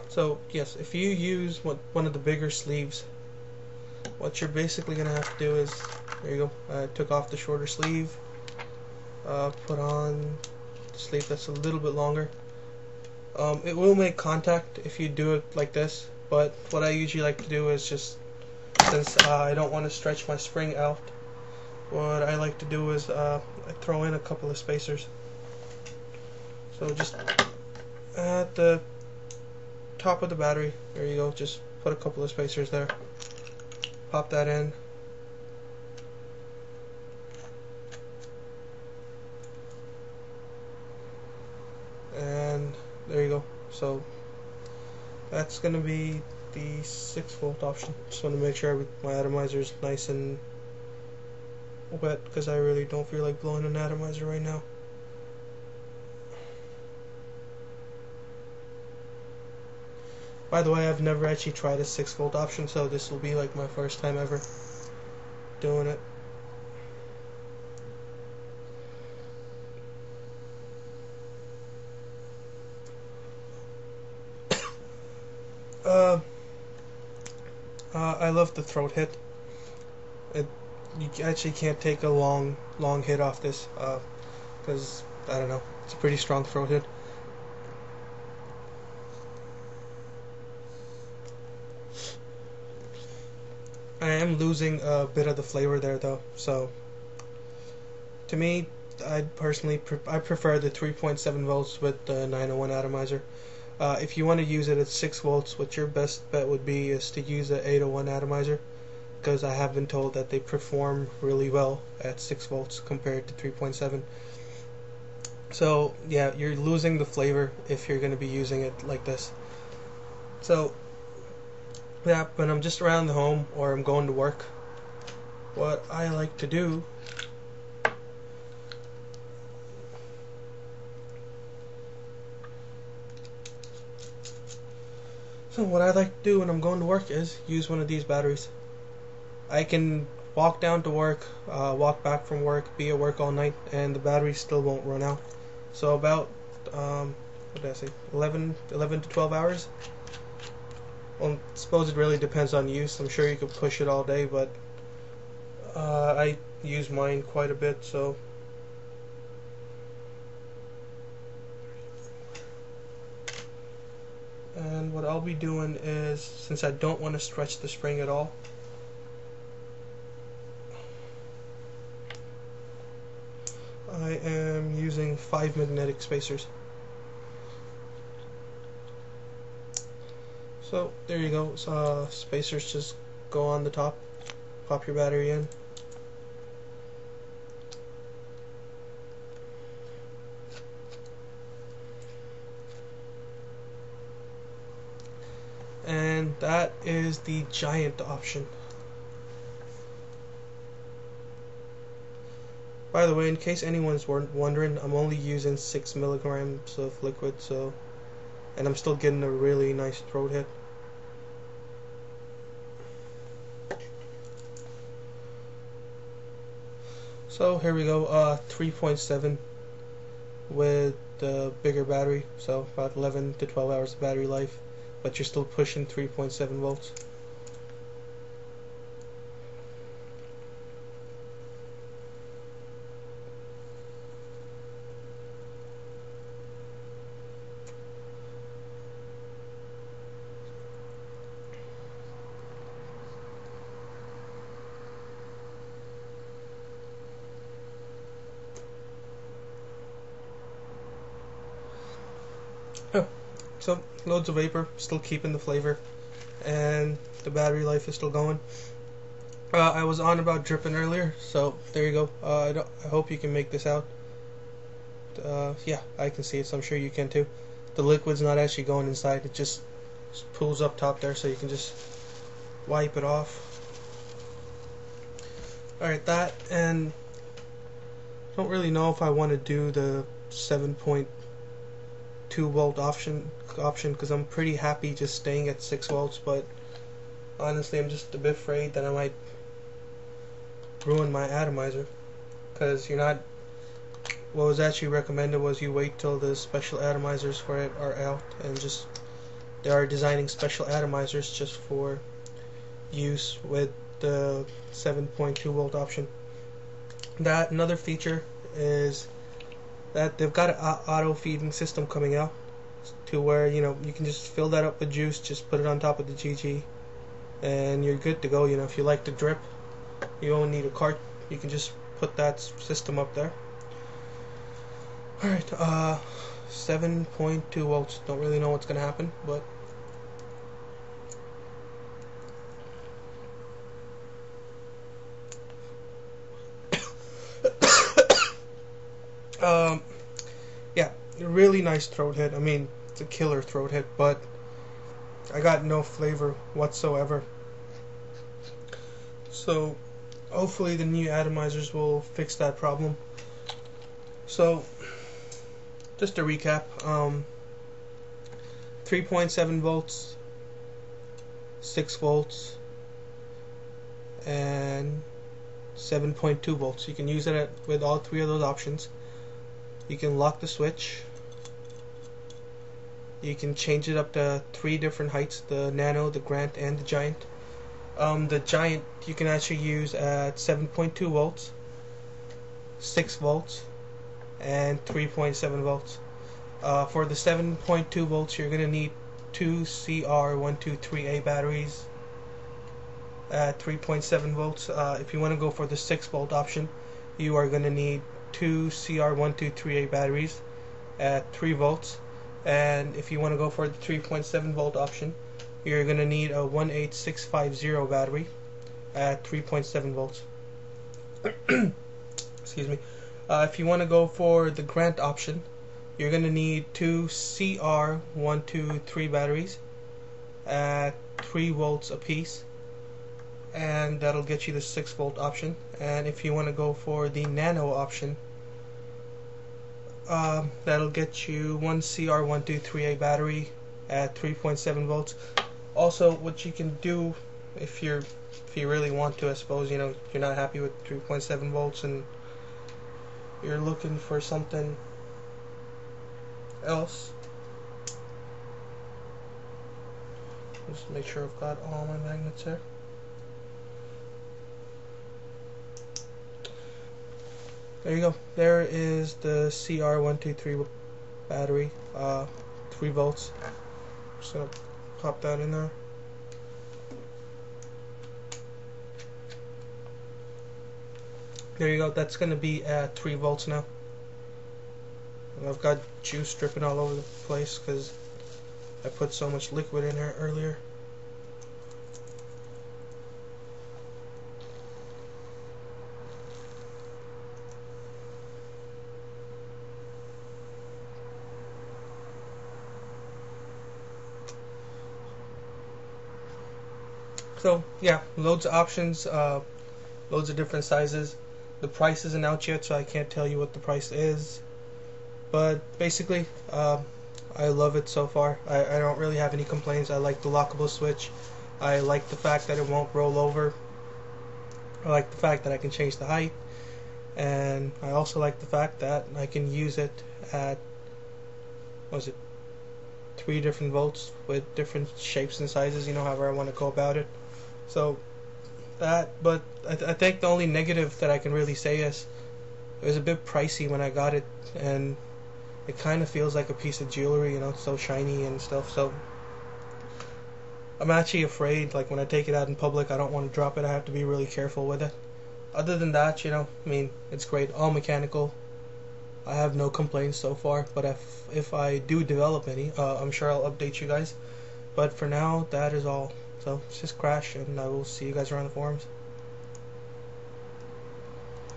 So yes, if you use one of the bigger sleeves, what you're basically gonna have to do is, there you go. I took off the shorter sleeve, put on the sleeve that's a little bit longer. It will make contact if you do it like this, but what I usually like to do is just, since I don't want to stretch my spring out, what I like to do is I throw in a couple of spacers. So just at the top of the battery, there you go, just put a couple of spacers there, pop that in, and there you go. So that's going to be the 6-volt option. Just want to make sure my atomizer is nice and wet, because I really don't feel like blowing an atomizer right now. By the way, I've never actually tried a 6-volt option, so this will be like my first time ever doing it. I love the throat hit. You actually can't take a long hit off this, because I don't know, it's a pretty strong throat hit. I am losing a bit of the flavor there though, so to me, I personally I prefer the 3.7 volts with the 901 atomizer. If you want to use it at 6 volts, what your best bet would be is to use an 801 atomizer, because I have been told that they perform really well at 6 volts compared to 3.7. So yeah, you're losing the flavor if you're going to be using it like this. So yeah, when I'm just around the home or I'm going to work, what I like to do when I'm going to work is use one of these batteries. I can walk down to work, walk back from work, be at work all night, and the battery still won't run out. So about, what did I say, 11 to 12 hours? Well, I suppose it really depends on use. I'm sure you could push it all day, but I use mine quite a bit, so and what I'll be doing is, since I don't want to stretch the spring at all, I am using 5 magnetic spacers. So there you go. So, spacers just go on the top, pop your battery in, and that is the giant option. By the way, in case anyone's wondering, I'm only using 6 milligrams of liquid, so, and I'm still getting a really nice throat hit. So here we go, 3.7 with the bigger battery, so about 11 to 12 hours of battery life, but you're still pushing 3.7 volts. Oh, so loads of vapor, still keeping the flavor, and the battery life is still going. I was on about dripping earlier, so there you go. I hope you can make this out. Yeah, I can see it, so I'm sure you can too. The liquid's not actually going inside, it just pools up top there, so you can just wipe it off. Alright, that, and I don't really know if I want to do the 7.2 volt option because I'm pretty happy just staying at 6 volts, but honestly I'm just a bit afraid that I might ruin my atomizer, because you're not, what was actually recommended was you wait till the special atomizers for it are out and just they are designing special atomizers just for use with the 7.2 volt option. That another feature is that they've got an auto feeding system coming out to where you can just fill that up with juice, just put it on top of the GG, and you're good to go. If you like to drip, you don't need a cart. You can just put that system up there. Alright, 7.2 volts. Don't really know what's gonna happen, but yeah, really nice throat hit. I mean, it's a killer throat hit, but I got no flavor whatsoever. So hopefully the new atomizers will fix that problem. So just to recap, 3.7 volts, 6 volts, and 7.2 volts. You can use it with all three of those options. You can lock the switch. You can change it up to 3 different heights: the Nano, the Grant, and the Giant. The Giant you can actually use at 7.2 volts, 6 volts, and 3.7 volts. For the 7.2 volts, you're going to need 2 CR123A batteries at 3.7 volts. If you want to go for the 6 volt option, you are going to need 2 CR123A batteries at 3 volts. And if you want to go for the 3.7 volt option, you're going to need a 18650 battery at 3.7 volts. Excuse me. If you want to go for the Grant option, you're going to need 2 CR123 batteries at 3 volts apiece, and that'll get you the 6 volt option. And if you want to go for the Nano option, that'll get you 1 CR123A battery at 3.7 volts. Also, what you can do if you really want to, I suppose, you're not happy with 3.7 volts and you're looking for something else. Just make sure I've got all my magnets here. There you go. There is the CR123 battery, 3 volts. Just gonna pop that in there. There you go. That's gonna be at 3 volts now. And I've got juice dripping all over the place because I put so much liquid in here earlier. So yeah, loads of options, loads of different sizes. The price isn't out yet, so I can't tell you what the price is. But basically, I love it so far. I don't really have any complaints. I like the lockable switch. I like the fact that it won't roll over. I like the fact that I can change the height. And I also like the fact that I can use it at, 3 different volts with different shapes and sizes, however I want to go about it. So but I think the only negative that I can really say is it was a bit pricey when I got it, and it kind of feels like a piece of jewelry, it's so shiny and stuff. So I'm actually afraid, like when I take it out in public, I don't want to drop it. I have to be really careful with it. Other than that, I mean, it's great, all mechanical. I have no complaints so far, but if I do develop any, I'm sure I'll update you guys. But for now, that is all. So it's just Crash, and I will see you guys around the forums.